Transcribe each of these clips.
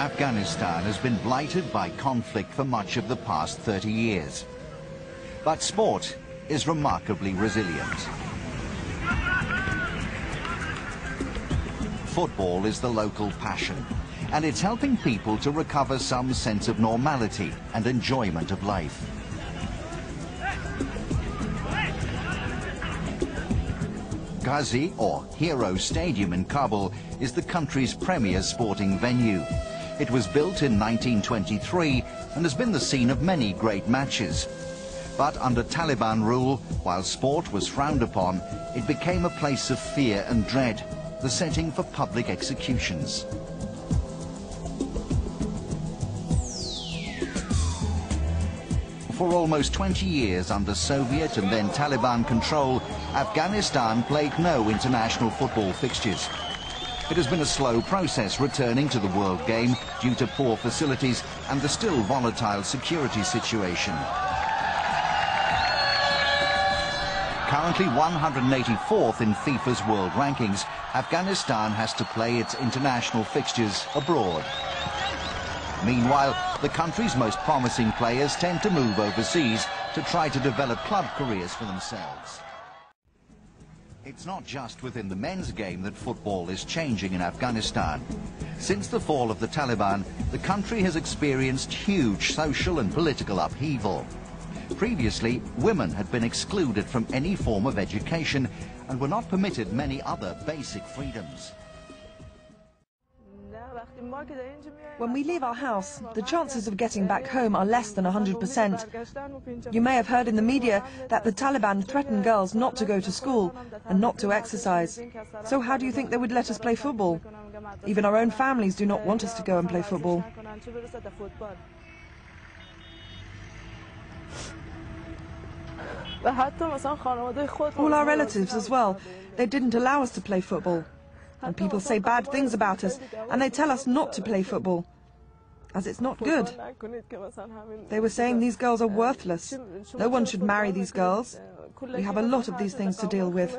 Afghanistan has been blighted by conflict for much of the past 30 years. But sport is remarkably resilient. Football is the local passion, and it's helping people to recover some sense of normality and enjoyment of life. Ghazi, or Hero Stadium in Kabul, is the country's premier sporting venue. It was built in 1923 and has been the scene of many great matches. But under Taliban rule, while sport was frowned upon, it became a place of fear and dread, the setting for public executions. For almost 20 years under Soviet and then Taliban control, Afghanistan played no international football fixtures. It has been a slow process returning to the world game due to poor facilities and the still volatile security situation. Currently 184th in FIFA's world rankings, Afghanistan has to play its international fixtures abroad. Meanwhile, the country's most promising players tend to move overseas to try to develop club careers for themselves. It's not just within the men's game that football is changing in Afghanistan. Since the fall of the Taliban, the country has experienced huge social and political upheaval. Previously, women had been excluded from any form of education and were not permitted many other basic freedoms. When we leave our house, the chances of getting back home are less than 100%. You may have heard in the media that the Taliban threaten girls not to go to school and not to exercise. So how do you think they would let us play football? Even our own families do not want us to go and play football. All our relatives as well. They didn't allow us to play football. And people say bad things about us, and they tell us not to play football, as it's not good. They were saying these girls are worthless. No one should marry these girls. We have a lot of these things to deal with.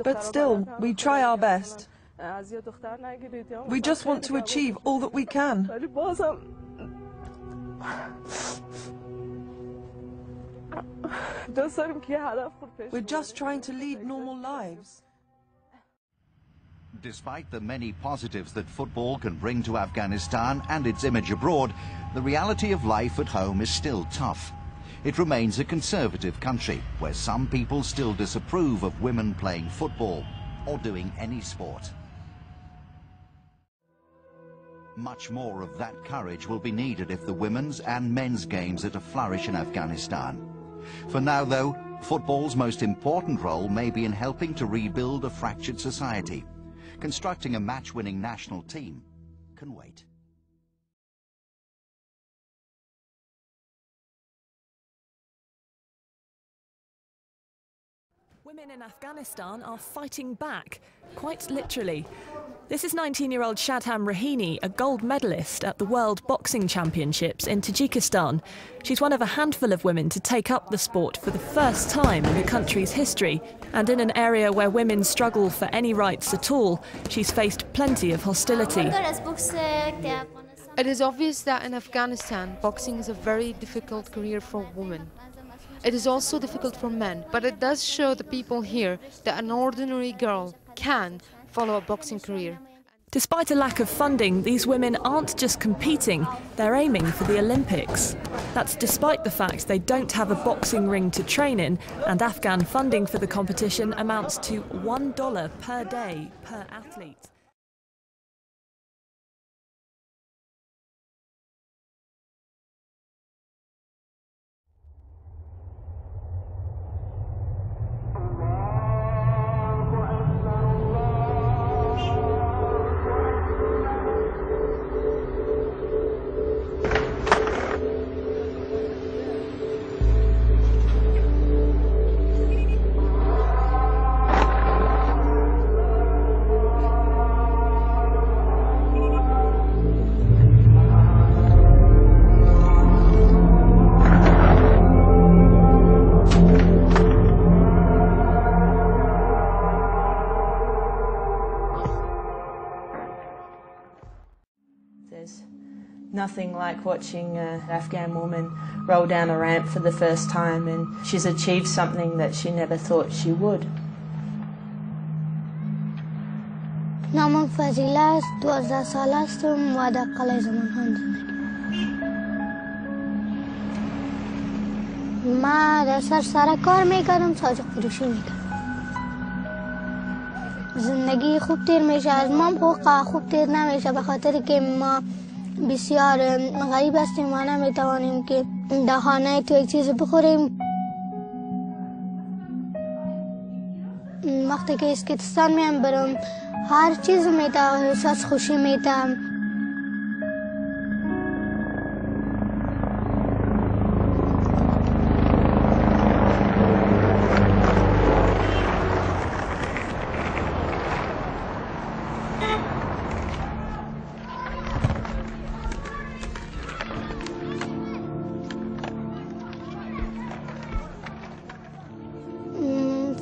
But still, we try our best. We just want to achieve all that we can. We're just trying to lead normal lives. Despite the many positives that football can bring to Afghanistan and its image abroad, the reality of life at home is still tough. It remains a conservative country where some people still disapprove of women playing football or doing any sport. Much more of that courage will be needed if the women's and men's games are to flourish in Afghanistan. For now, though, football's most important role may be in helping to rebuild a fractured society. Constructing a match-winning national team can wait. Women in Afghanistan are fighting back, quite literally. This is 19-year-old Shadham Rahini, a gold medalist at the World Boxing Championships in Tajikistan. She's one of a handful of women to take up the sport for the first time in the country's history. And in an area where women struggle for any rights at all, she's faced plenty of hostility. It is obvious that in Afghanistan, boxing is a very difficult career for women. It is also difficult for men, but it does show the people here that an ordinary girl can follow a boxing career. Despite a lack of funding, these women aren't just competing, they're aiming for the Olympics. That's despite the fact they don't have a boxing ring to train in, and Afghan funding for the competition amounts to $1 per day per athlete. there's nothing like watching an Afghan woman roll down a ramp for the first time, and she's achieved something that she never thought she would. نامم فضیله است، 12 ساله هستم و در قلعه زمانخان زندگی. من در سر کار میکردم، ساجق فروشی میکردم. زندگی خوب تیر میشه، از ما حقوق خوب تیر نمیشه، به خاطر که ما بسیار غریب هستیم و نمیتوانیم که در خانه تو یک چیز بخوریم. وقتی که اسکیتستان میام برم هر چیز میتم، احساس خوشی میتم.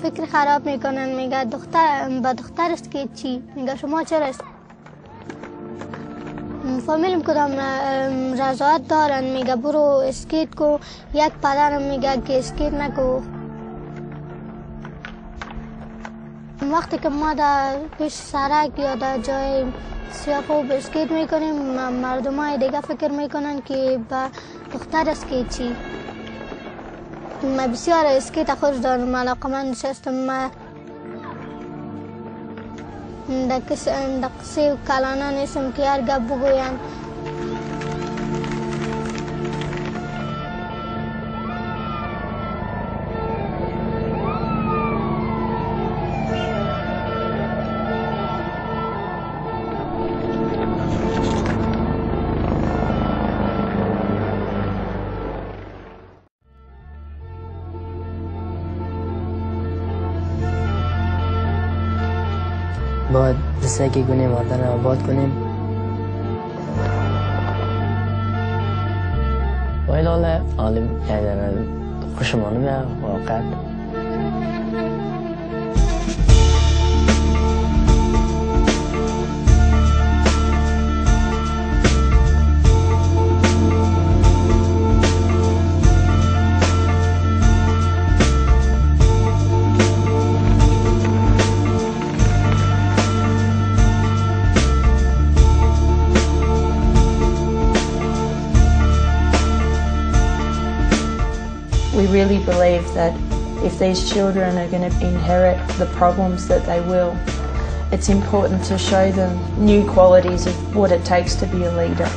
فکر خراب میکنن، میگه با دختر اسکیت چی؟ میگه شما چرا فامیلم کدام رضایت دارن، میگه برو اسکیت کو. یک پدرم میگه که اسکیت نکو. وقتی که ما در پیش سرک یا در جای سیاه خوب اسکیت میکنیم، مردم های دیگه فکر میکنن که با دختر اسکیت چی؟ من بسیار اسکیت خوش دارم، علاقمند هستم. من در قصه و کلانه نیستم که هر گپ بگویم. باید سعی کنیم وطن آباد کنیم. ولی حالا خوشمانه میاد واقعا. We really believe that if these children are going to inherit the problems that they will, it's important to show them new qualities of what it takes to be a leader.